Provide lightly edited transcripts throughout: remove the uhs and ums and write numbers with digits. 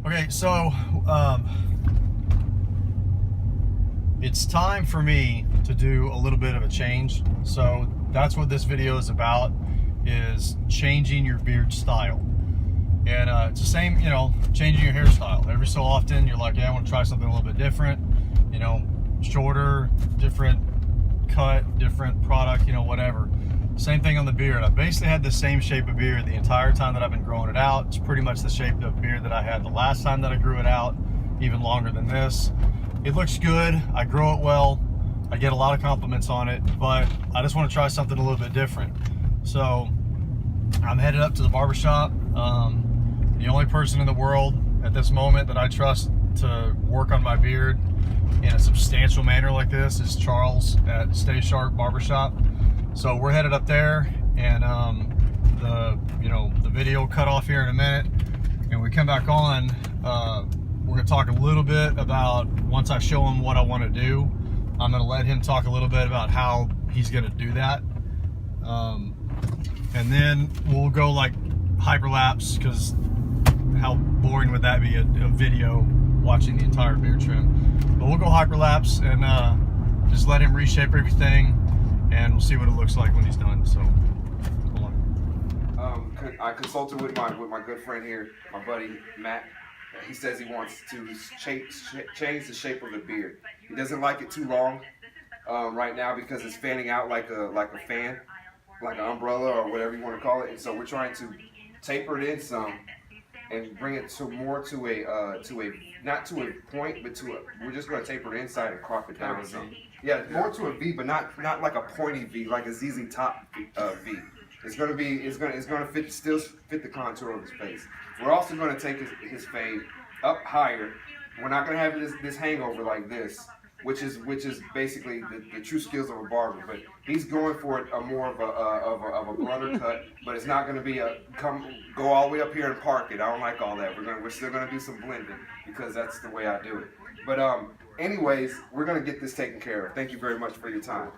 Okay, so it's time for me to do a little bit of a change. So that's what this video is about, is changing your beard style. And it's the same, changing your hairstyle. Every so often you're like, yeah, I want to try something a little bit different, shorter, different cut, different product, whatever. Same thing on the beard. I basically had the same shape of beard the entire time that I've been growing it out. It's pretty much the shape of beard that I had the last time that I grew it out, even longer than this. It looks good. I grow it well. I get a lot of compliments on it, but I just want to try something a little bit different. So I'm headed up to the barbershop. The only person in the world at this moment that I trust to work on my beard in a substantial manner like this is Charles at Stay Sharp Barbershop. So we're headed up there, and the video will cut off here in a minute, and we come back on. We're gonna talk a little bit about, once I show him what I want to do, I'm gonna let him talk a little bit about how he's gonna do that, and then we'll go like hyperlapse, because how boring would that be, a video watching the entire beard trim. But we'll go hyperlapse and just let him reshape everything, and we'll see what it looks like when he's done. So hold on. I consulted with my good friend here, my buddy Matt. He says he wants to change the shape of the beard. He doesn't like it too long right now because it's fanning out like a fan, like an umbrella or whatever you want to call it. And so we're trying to taper it in some and bring it to more to a not to a point, but we're just going to taper it inside and crop it down some. Yeah, more to a V, but not like a pointy V, like a ZZ Top V. It's gonna still fit the contour of his face. We're also gonna take his fade up higher. We're not gonna have this hangover like this, which is basically the true skills of a barber. But he's going for a more of a blunter cut, but it's not gonna be go all the way up here and park it. I don't like all that. We're still gonna do some blending because that's the way I do it. But anyways, we're gonna get this taken care of. Thank you very much for your time.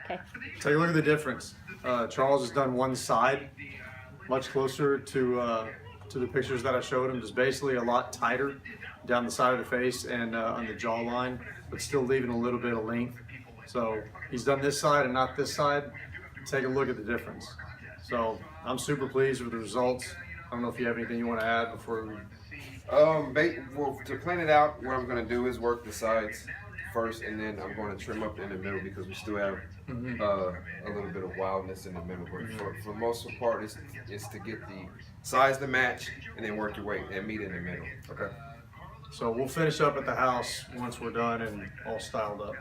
Okay. Take a look at the difference. Charles has done one side much closer to the pictures that I showed him, just basically a lot tighter down the side of the face and on the jawline, but still leaving a little bit of length. So he's done this side and not this side. Take a look at the difference. So I'm super pleased with the results. I don't know if you have anything you want to add before we... Well, to plan it out, what I'm going to do is work the sides first, and then I'm going to trim up in the middle because we still have a little bit of wildness in the middle. But for most of the part, it's to get the size to match and then work your way and meet in the middle. Okay. So we'll finish up at the house once we're done and all styled up.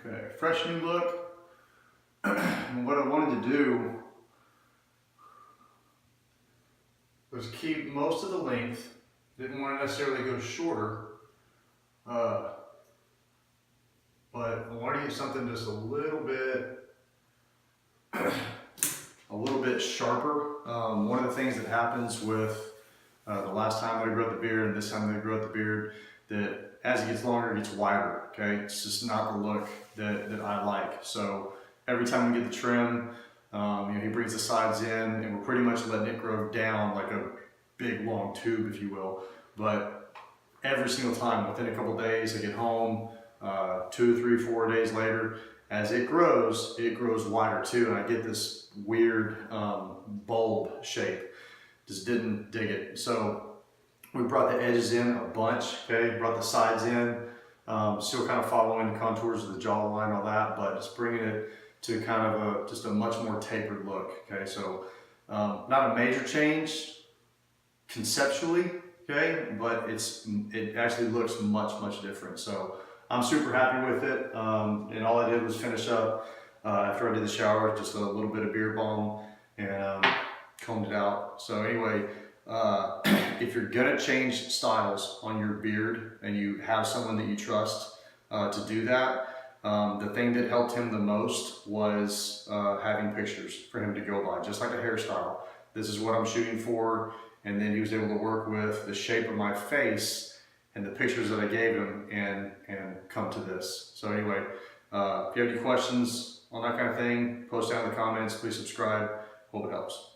Okay, fresh new look. And what I wanted to do was keep most of the length Didn't want to necessarily go shorter, but I wanted to get something just a little bit sharper. One of the things that happens with the last time that I grew out the beard and this time that I grew out the beard, that as it gets longer, it gets wider, okay? It's just not the look that I like. So every time we get the trim, he brings the sides in and we're pretty much letting it grow down like a big long tube, if you will. But every single time, within a couple days, I get home, 2, 3, 4 days later, as it grows wider too, and I get this weird bulb shape. Just didn't dig it. So we brought the edges in a bunch, okay? Brought the sides in, still kind of following the contours of the jawline, all that, but just bringing it to kind of just a much more tapered look, okay? So not a major change conceptually, okay? But it actually looks much different. So I'm super happy with it. And all I did was finish up after I did the shower, just a little bit of beard balm and combed it out. So anyway, if you're gonna change styles on your beard and you have someone that you trust to do that, the thing that helped him the most was having pictures for him to go by, just like a hairstyle. This is what I'm shooting for, and then he was able to work with the shape of my face and the pictures that I gave him and come to this. So anyway, if you have any questions on that kind of thing, post down in the comments, please subscribe, hope it helps.